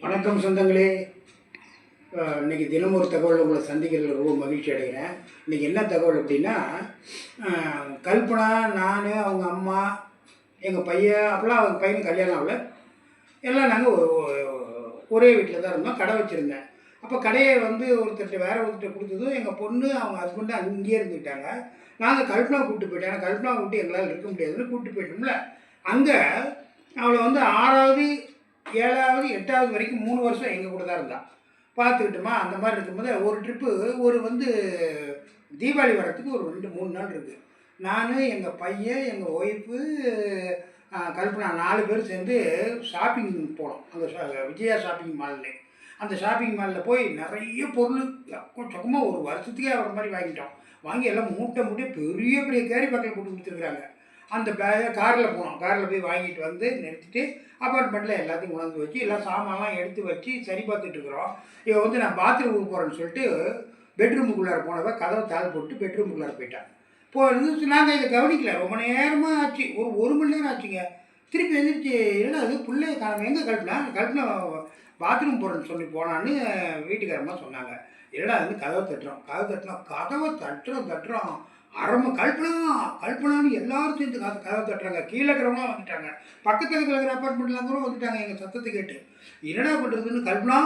வணக்கம் சொந்தங்களே. இன்றைக்கி தினம் ஒரு தகவல் உங்களை சந்திக்கிறதுல ரொம்ப மகிழ்ச்சி அடைகிறேன். இன்றைக்கி என்ன தகவல் அப்படின்னா, கல்பனா, நான், அவங்க அம்மா, எங்கள் பையன், அப்போலாம் அவங்க பையனுக்கு கல்யாணம் ஆகல, எல்லாம் நாங்கள் ஒரே வீட்டில் தான் இருந்தோம். கடை வச்சுருந்தேன். அப்போ கடையை ஒருத்தர்கிட்ட வேறு ஒருத்தர்கிட்ட கொடுத்ததும் எங்கள் பொண்ணு அவங்க ஹஸ்பண்டு அங்கேயே இருந்துக்கிட்டாங்க. நாங்கள் கல்பனா கூப்பிட்டு போயிட்டேன். ஏன்னா கல்பனா விட்டு எங்களால் இருக்க முடியாதுன்னு கூப்பிட்டு போயிட்டோம்ல. அங்கே அவளை 6வது 7வது 8வது வரைக்கும் 3 வருஷம் எங்கள் கூட தான் இருந்தாள். பார்த்துக்கிட்டோமா. அந்த மாதிரி இருக்கும்போது ஒரு ட்ரிப்பு தீபாவளி வரத்துக்கு ஒரு 2-3 நாள் இருக்குது. நான், எங்கள் பையன், எங்கள் ஒய்ஃபு, கல்பனா 4 பேர் சேர்ந்து ஷாப்பிங் போனோம். அந்த விஜயா ஷாப்பிங் மால்னு. அந்த ஷாப்பிங் மாலில் போய் நிறைய பொருள் சொக்கமாக ஒரு வருஷத்துக்கே ஆகிற மாதிரி வாங்கிட்டோம். வாங்கி எல்லாம் மூட்டை பெரிய பெரிய கேரி பேக்கில் போட்டு கொடுத்துருக்குறாங்க. அந்த காரில் போனோம். காரில் போய் வாங்கிட்டு வந்து நிறுத்திட்டு அப்பார்ட்மெண்ட்டில் எல்லாத்தையும் உணர்ந்து வச்சு எல்லாம் சாமான்லாம் எடுத்து வச்சு சரி பார்த்துட்ருக்குறோம். இவன் நான் பாத்ரூமுக்கு போகிறேன்னு சொல்லிட்டு பெட்ரூமுக்குள்ளார போனவ கதவை தாள் போட்டு பெட்ரூமுக்குள்ளார போயிட்டான். நாங்கள் இதை கவனிக்கல. ரொம்ப நேரமாக ஆச்சு. ஒரு மணி நேரம் ஆச்சுங்க. திருப்பி எழுந்திரிச்சு இல்லைன்னா அது பிள்ளைய காணாமல் எங்கே கல்பனா பாத்ரூம் போகிறேன்னு சொல்லி போனான்னு வீட்டுக்காரமாக சொன்னாங்க. இல்லைடா கதவை தட்டுறோம் அரம்ப கல்பனான்னு எல்லாரும் சேர்ந்து கதவை தட்டுறாங்க. கீழே இருக்கிறவங்களாம் வந்துட்டாங்க. பக்கத்தில் இருக்கிற அப்பார்ட்மெண்ட்லாம் கூட வந்துட்டாங்க எங்கள் சத்தத்தை கேட்டு. என்னடா பண்ணுறதுன்னு கல்பனா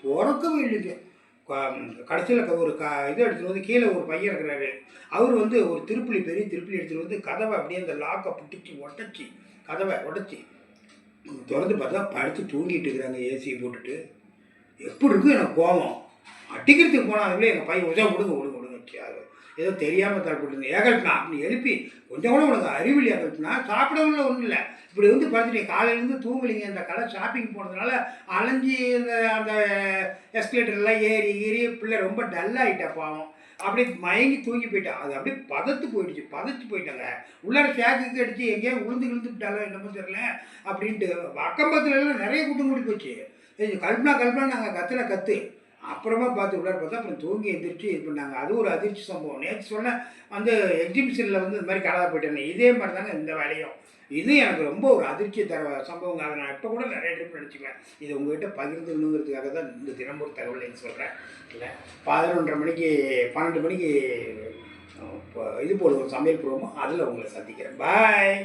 பிறக்கவே இல்லைங்க. கடைசியில் ஒரு இது எடுத்துகிட்டு கீழே ஒரு பையன் இருக்கிறாரு. அவர் ஒரு பெரிய திருப்புளி எடுத்துகிட்டு கதவை அப்படியே அந்த லாக்கை பிடிச்சி கதவை உடச்சி திறந்து பார்த்தா படுத்து தூங்கிட்டு இருக்கிறாங்க ஏசியை போட்டுட்டு. எப்படி இருக்குது எனக்கு கோபம். அடிக்கிறதுக்கு போனால் அதுக்குள்ளே எங்கள் பையன் விடுங்க ஏதோ தெரியாமல் தரப்பட்டு ஏகல்பனா அப்படின்னு எழுப்பி கொஞ்சம் கூட உனக்கு அறிவில்லையா கல்பனா? சாப்பிடவுள்ள ஒன்றும் இல்லை. இப்படி பார்த்துட்டீங்க காலையிலேருந்து தூங்கலிங்க. இந்த கடை ஷாப்பிங் போனதுனால அலைஞ்சி அந்த எஸ்கலேட்டர்லாம் ஏறி பிள்ளை ரொம்ப டல்லாகிட்டா பாவம். அப்படியே மயங்கி தூங்கி போயிட்டா. அது அப்படியே பதச்சு போயிட்டாங்க. உள்ளார ஷேக்குக்கு அடித்து எங்கேயோ விழுந்துக்கிட்டாலும் என்னமோ தெரியல அப்படின்ட்டு அக்கம்பக்கத்துலலாம் நிறைய கூட்டம் கூடி போச்சு. கல்பனா நாங்கள் கத்து அப்புறமா உள்ளார பார்த்தா அப்புறம் தூங்கி எந்திரிச்சு இது பண்ணாங்க. அது ஒரு அதிர்ச்சி சம்பவம். நேற்று சொன்ன எக்ஸிபிஷனில் இந்த மாதிரி காணாத போயிட்டேன். இதே மாதிரி தாங்க இந்த வேலையும். இது எனக்கு ரொம்ப ஒரு அதிர்ச்சி தர சம்பவங்க. அதை நான் இப்போ கூட நிறைய ட்ரிப் நினச்சிக்குவேன். இதை உங்கள்கிட்ட பகிர்ந்துக்கணுங்கிறதுக்காக தான் இந்த தினம் ஒரு தகவல் சொல்கிறேன். இல்லை 11:30 மணிக்கு 12 மணிக்கு இது போடுவோம் சமையல் போடுவோமோ அதில் உங்களை சந்திக்கிறேன். பாய்.